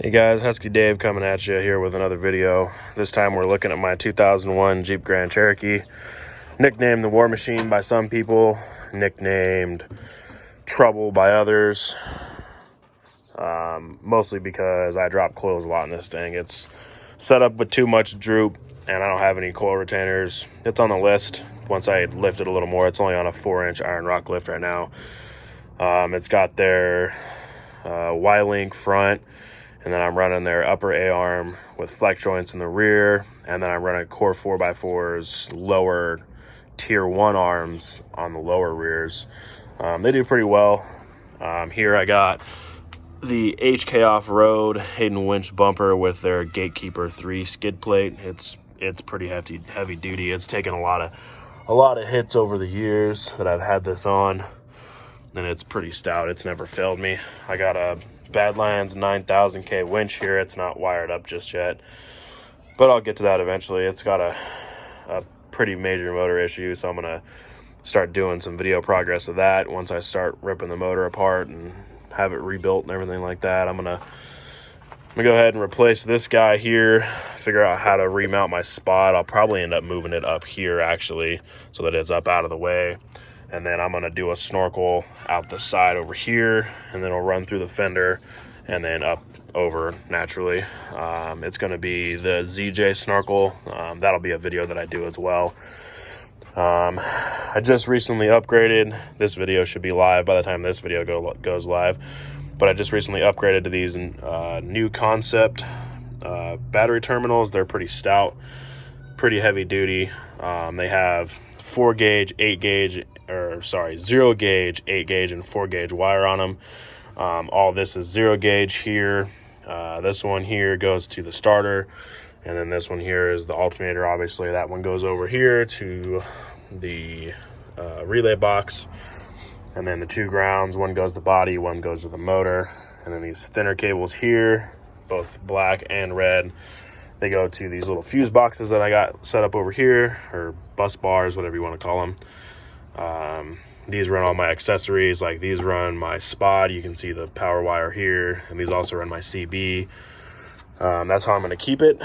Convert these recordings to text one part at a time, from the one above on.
Hey guys, Husky Dave coming at you here with another video. This time we're looking at my 2001 Jeep Grand Cherokee, nicknamed the Warmachine by some people, nicknamed Trouble by others, mostly because I drop coils a lot in this thing. It's set up with too much droop and I don't have any coil retainers. It's on the list once I lift it a little more. It's only on a 4-inch iron rock lift right now. It's got their Y-link front, and then I'm running their upper A-arm with flex joints in the rear, and then I'm running Core 4x4's lower tier 1 arms on the lower rears. They do pretty well. Here I got the HK Off-Road Hayden winch bumper with their Gatekeeper 3 skid plate. It's pretty heavy duty. It's taken a lot of hits over the years that I've had this on, and it's pretty stout. It's never failed me. I got a Badlands 9000K winch here. It's not wired up just yet, but I'll get to that eventually. It's got a pretty major motor issue, so I'm gonna start doing some video progress of that once I start ripping the motor apart and have it rebuilt and everything like that. I'm gonna go ahead and replace this guy here, figure out how to remount my spot. I'll probably end up moving it up here actually, so that it's up out of the way. And then I'm gonna do a snorkel out the side over here, and then it'll run through the fender and then up over naturally. It's gonna be the ZJ snorkel. That'll be a video that I do as well. I just recently upgraded. This video should be live by the time this video goes live, but I just recently upgraded to these new concept battery terminals. They're pretty stout, pretty heavy duty. They have 0 gauge, 8 gauge, and 4 gauge wire on them. All this is 0 gauge here. This one here goes to the starter, and then this one here is the alternator. Obviously that one goes over here to the relay box, and then the two grounds, one goes to the body, one goes to the motor. And then these thinner cables here, both black and red, they go to these little fuse boxes that I got set up over here, or bus bars, whatever you want to call them. These run all my accessories. Like these run my spot. You can see the power wire here, and these also run my CB. That's how I'm going to keep it.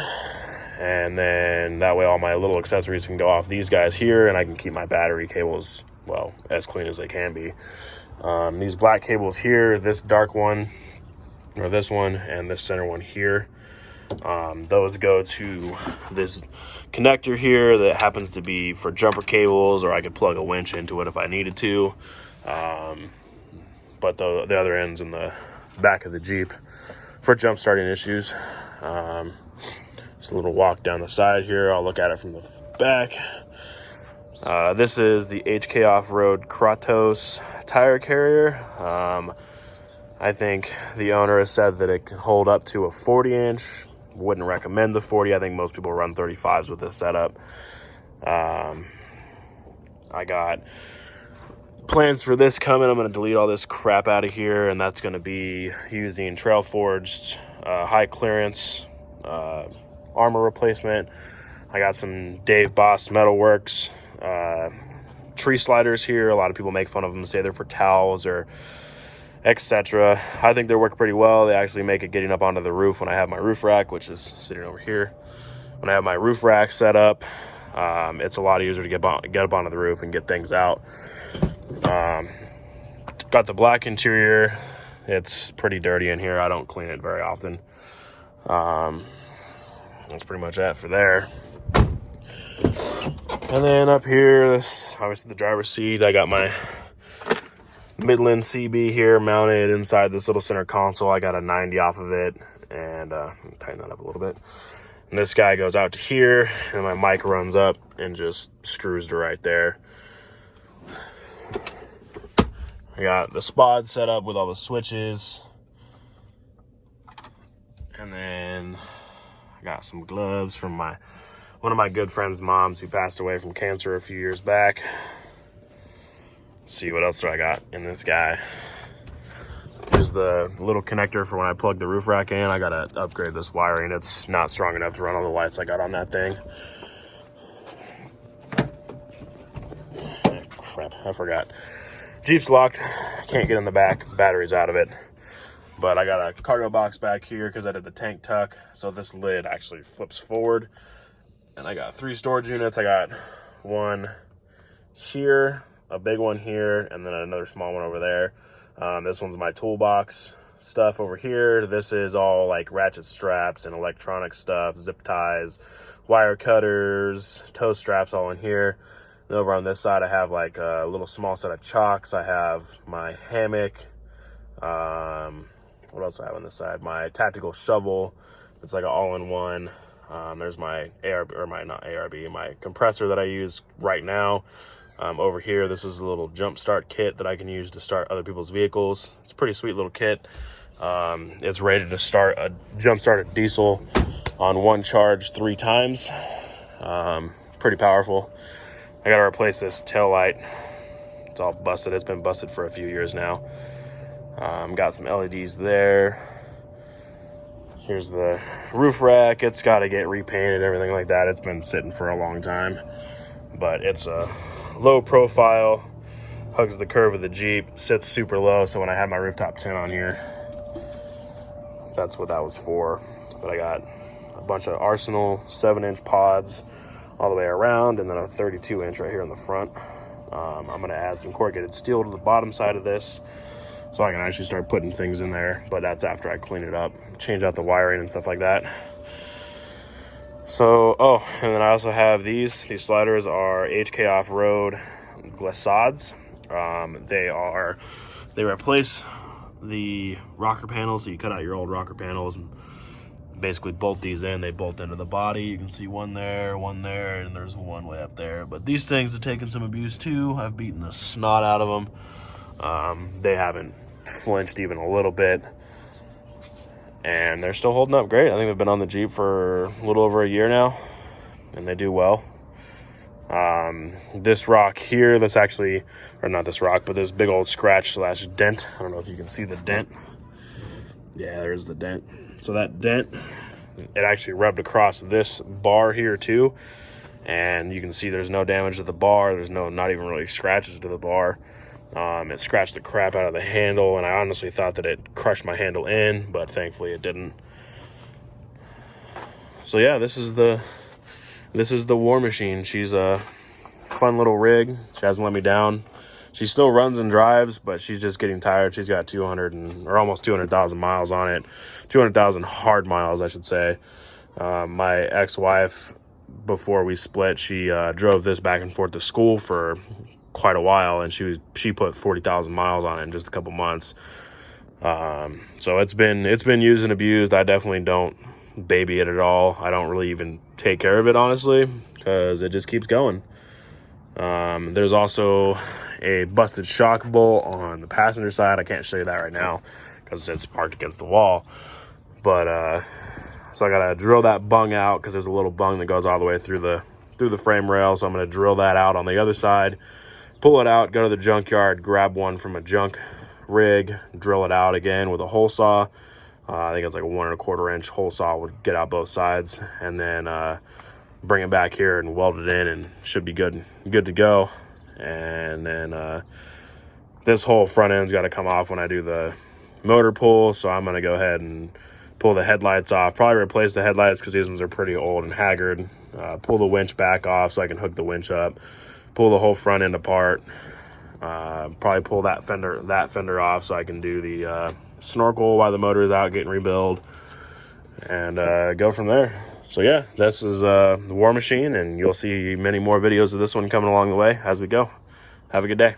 And then that way all my little accessories can go off these guys here, and I can keep my battery cables, well, as clean as they can be. These black cables here, this dark one, or this one, and this center one here, those go to this connector here that happens to be for jumper cables, or I could plug a winch into it if I needed to. But the other end's in the back of the Jeep for jump starting issues. Just a little walk down the side here. I'll look at it from the back. This is the HK Off-Road Kratos tire carrier. I think the owner has said that it can hold up to a 40-inch. Wouldn't recommend the 40. I think most people run 35s with this setup. I got plans for this coming. I'm going to delete all this crap out of here, and that's going to be using Trail Forged high clearance armor replacement. I got some Dave Boss Metalworks tree sliders here. A lot of people make fun of them, say they're for towels or etc. I think they work pretty well. They actually make it getting up onto the roof when I have my roof rack, which is sitting over here. When I have my roof rack set up, it's a lot easier to get up onto the roof and get things out. Got the black interior. It's pretty dirty in here. I don't clean it very often. That's pretty much it for there. And then up here, this obviously the driver's seat. I got my Midland CB here mounted inside this little center console. I got a 90 off of it, and tighten that up a little bit. And this guy goes out to here, and my mic runs up and just screws to right there. I got the spot set up with all the switches, and then I got some gloves from one of my good friend's moms who passed away from cancer a few years back. See, what else do I got in this guy? Here's the little connector for when I plug the roof rack in. I gotta upgrade this wiring. It's not strong enough to run all the lights I got on that thing. Crap, I forgot. Jeep's locked. Can't get in the back. Battery's out of it. But I got a cargo box back here because I did the tank tuck. So this lid actually flips forward. And I got 3 storage units. I got one here, a big one here, and then another small one over there. This one's my toolbox stuff over here. This is all like ratchet straps and electronic stuff, zip ties, wire cutters, toe straps, all in here. And over on this side, I have like a little small set of chocks. I have my hammock. What else do I have on this side? My tactical shovel. It's like an all-in-one. There's my ARB, or not ARB, my compressor that I use right now. Over here, this is a little jump start kit that I can use to start other people's vehicles. It's a pretty sweet little kit. It's rated to start jump start a diesel on 1 charge 3 times. Pretty powerful. I gotta replace this tail light. It's all busted. It's been busted for a few years now. Got some LEDs there. Here's the roof rack. It's got to get repainted, everything like that. It's been sitting for a long time, but it's a low profile, hugs the curve of the Jeep, sits super low. So when I had my rooftop tent on here, that's what that was for. But I got a bunch of Arsenal 7-inch pods all the way around, and then a 32-inch right here in the front. I'm going to add some corrugated steel to the bottom side of this, so I can actually start putting things in there, but that's after I clean it up, change out the wiring and stuff like that. So, oh, and then I also have these sliders are HK Off-Road glissades. They replace the rocker panels, so you cut out your old rocker panels and basically bolt these in. They bolt into the body. You can see one there, and there's one way up there. But these things have taken some abuse too. I've beaten the snot out of them. They haven't flinched even a little bit, and they're still holding up great. I think they've been on the Jeep for a little over a year now, and they do well. This rock here, that's actually, or not this rock, but this big old scratch slash dent. I don't know if you can see the dent. Yeah, there's the dent. So that dent, it actually rubbed across this bar here too, and you can see there's no damage to the bar. There's not even really scratches to the bar. It scratched the crap out of the handle, and I honestly thought that it crushed my handle in, but thankfully it didn't. So yeah, this is the Warmachine. She's a fun little rig. She hasn't let me down. She still runs and drives, but she's just getting tired. She's got almost 200,000 miles on it. 200,000 hard miles, I should say. My ex-wife, before we split, she drove this back and forth to school for quite a while, and she put 40,000 miles on it in just a couple months. So it's been used and abused. I definitely don't baby it at all. I don't really even take care of it, honestly, because it just keeps going. There's also a busted shock bolt on the passenger side. I can't show you that right now because it's parked against the wall, but so I gotta drill that bung out because there's a little bung that goes all the way through the frame rail. So I'm gonna drill that out on the other side, pull it out, go to the junkyard, grab one from a junk rig, drill it out again with a hole saw. I think it's like a 1 1/4 inch hole saw would get out both sides, and then bring it back here and weld it in, and should be good to go. And then this whole front end's got to come off when I do the motor pull, so I'm gonna go ahead and pull the headlights off, probably replace the headlights because these ones are pretty old and haggard. Pull the winch back off so I can hook the winch up, pull the whole front end apart, probably pull that fender off so I can do the snorkel while the motor is out getting rebuilt, and go from there. So yeah, this is the Warmachine, and you'll see many more videos of this one coming along the way as we go. Have a good day.